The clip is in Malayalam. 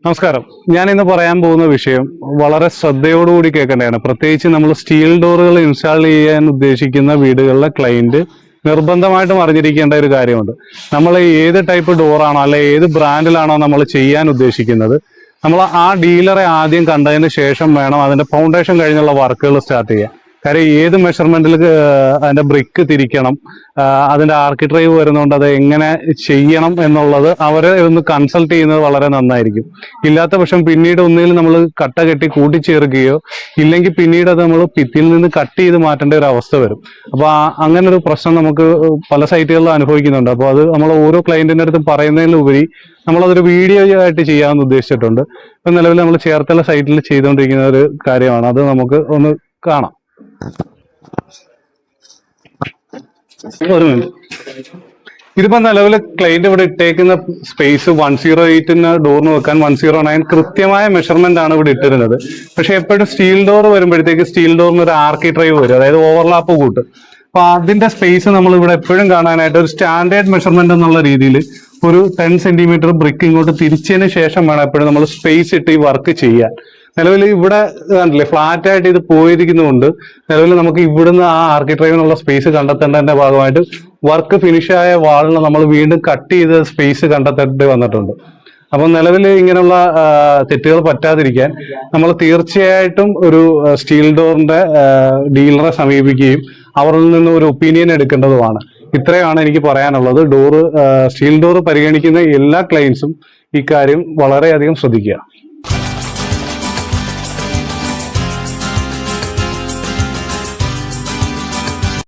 നമസ്കാരം. ഞാൻ ഇന്ന് പറയാൻ പോകുന്ന വിഷയം വളരെ ശ്രദ്ധയോടുകൂടി കേൾക്കേണ്ടതാണ്. പ്രത്യേകിച്ച് നമ്മൾ സ്റ്റീൽ ഡോറുകൾ ഇൻസ്റ്റാൾ ചെയ്യാൻ ഉദ്ദേശിക്കുന്ന വീടുകളിലെ ക്ലയന്റ് നിർബന്ധമായിട്ടും അറിഞ്ഞിരിക്കേണ്ട ഒരു കാര്യമുണ്ട്. നമ്മൾ ഏത് ടൈപ്പ് ഡോറാണോ അല്ലെ ഏത് ബ്രാൻഡിലാണോ നമ്മൾ ചെയ്യാൻ ഉദ്ദേശിക്കുന്നത്, നമ്മൾ ആ ഡീലറെ ആദ്യം കണ്ടതിന് ശേഷം വേണം അതിന്റെ ഫൗണ്ടേഷൻ കഴിഞ്ഞുള്ള വർക്കുകൾ സ്റ്റാർട്ട് ചെയ്യാൻ. കാര്യം ഏത് മെഷർമെന്റിൽ അതിന്റെ ബ്രിക്ക് തിരിക്കണം, അതിന്റെ ആർക്കിട്രൈവ് വരുന്നതുകൊണ്ട് അത് എങ്ങനെ ചെയ്യണം എന്നുള്ളത് അവരെ ഒന്ന് കൺസൾട്ട് ചെയ്യുന്നത് വളരെ നന്നായിരിക്കും. ഇല്ലാത്ത പക്ഷം പിന്നീട് ഒന്നുകിൽ നമ്മൾ കട്ട കെട്ടി കൂട്ടിച്ചേർക്കുകയോ ഇല്ലെങ്കിൽ പിന്നീട് അത് നമ്മൾ ഭിത്തിയിൽ നിന്ന് കട്ട് ചെയ്ത് മാറ്റേണ്ട ഒരു അവസ്ഥ വരും. അപ്പൊ അങ്ങനെ ഒരു പ്രശ്നം നമുക്ക് പല സൈറ്റുകളിലും അനുഭവിക്കുന്നുണ്ട്. അപ്പോൾ അത് നമ്മൾ ഓരോ ക്ലയന്റിന്റെ അടുത്ത് പറയുന്നതിലുപരി നമ്മളതൊരു വീഡിയോ ആയിട്ട് ചെയ്യാമെന്ന് ഉദ്ദേശിച്ചിട്ടുണ്ട്. ഇപ്പൊ നിലവിൽ നമ്മൾ ചേർത്തല സൈറ്റിൽ ചെയ്തുകൊണ്ടിരിക്കുന്ന ഒരു കാര്യമാണ്. അത് നമുക്ക് ഒന്ന് കാണാം. ഒരു മിനിറ്റ്. ഇതിപ്പോ നിലവിൽ ക്ലയന്റ് ഇവിടെ ഇട്ടേക്കുന്ന സ്പേസ് 108 ഡോറിന് വെക്കാൻ 109 കൃത്യമായ മെഷർമെന്റ് ആണ് ഇവിടെ ഇട്ടിരുന്നത്. പക്ഷെ എപ്പോഴും സ്റ്റീൽ ഡോർ വരുമ്പോഴത്തേക്ക് സ്റ്റീൽ ഡോറിന് ഒരു ആർക്കിട്രൈവ് വരും, അതായത് ഓവർലാപ്പ് കൂട്ട്. അപ്പൊ അതിന്റെ സ്പേസ് നമ്മൾ ഇവിടെ എപ്പോഴും കാണാനായിട്ട് ഒരു സ്റ്റാൻഡേർഡ് മെഷർമെന്റ് എന്നുള്ള രീതിയിൽ ഒരു 10 സെന്റിമീറ്റർ ബ്രിക്ക് ഇങ്ങോട്ട് തിരിച്ചതിന് ശേഷം വേണം എപ്പോഴും നമ്മൾ സ്പേസ് ഇട്ട് ഈ വർക്ക് ചെയ്യാൻ. നിലവിൽ ഇവിടെ കണ്ടില്ലേ ഫ്ലാറ്റ് ആയിട്ട് ഇത് പോയിരിക്കുന്നതുകൊണ്ട് നിലവിൽ നമുക്ക് ഇവിടുന്ന് ആ ആർക്കിട്രൈവിനുള്ള സ്പേസ് കണ്ടെത്തേണ്ടതിന്റെ ഭാഗമായിട്ട് വർക്ക് ഫിനിഷായ വാളിന് നമ്മൾ വീണ്ടും കട്ട് ചെയ്ത് സ്പേസ് കണ്ടെത്തേണ്ടി വന്നിട്ടുണ്ട്. അപ്പം നിലവിൽ ഇങ്ങനെയുള്ള തെറ്റുകൾ പറ്റാതിരിക്കാൻ നമ്മൾ തീർച്ചയായിട്ടും ഒരു സ്റ്റീൽ ഡോറിന്റെ ഡീലറെ സമീപിക്കുകയും അവരിൽ നിന്ന് ഒരു ഒപ്പീനിയൻ എടുക്കേണ്ടതുമാണ്. ഇത്രയാണ് എനിക്ക് പറയാനുള്ളത്. സ്റ്റീൽ ഡോറ് പരിഗണിക്കുന്ന എല്ലാ ക്ലയൻസും ഇക്കാര്യം വളരെയധികം ശ്രദ്ധിക്കുക.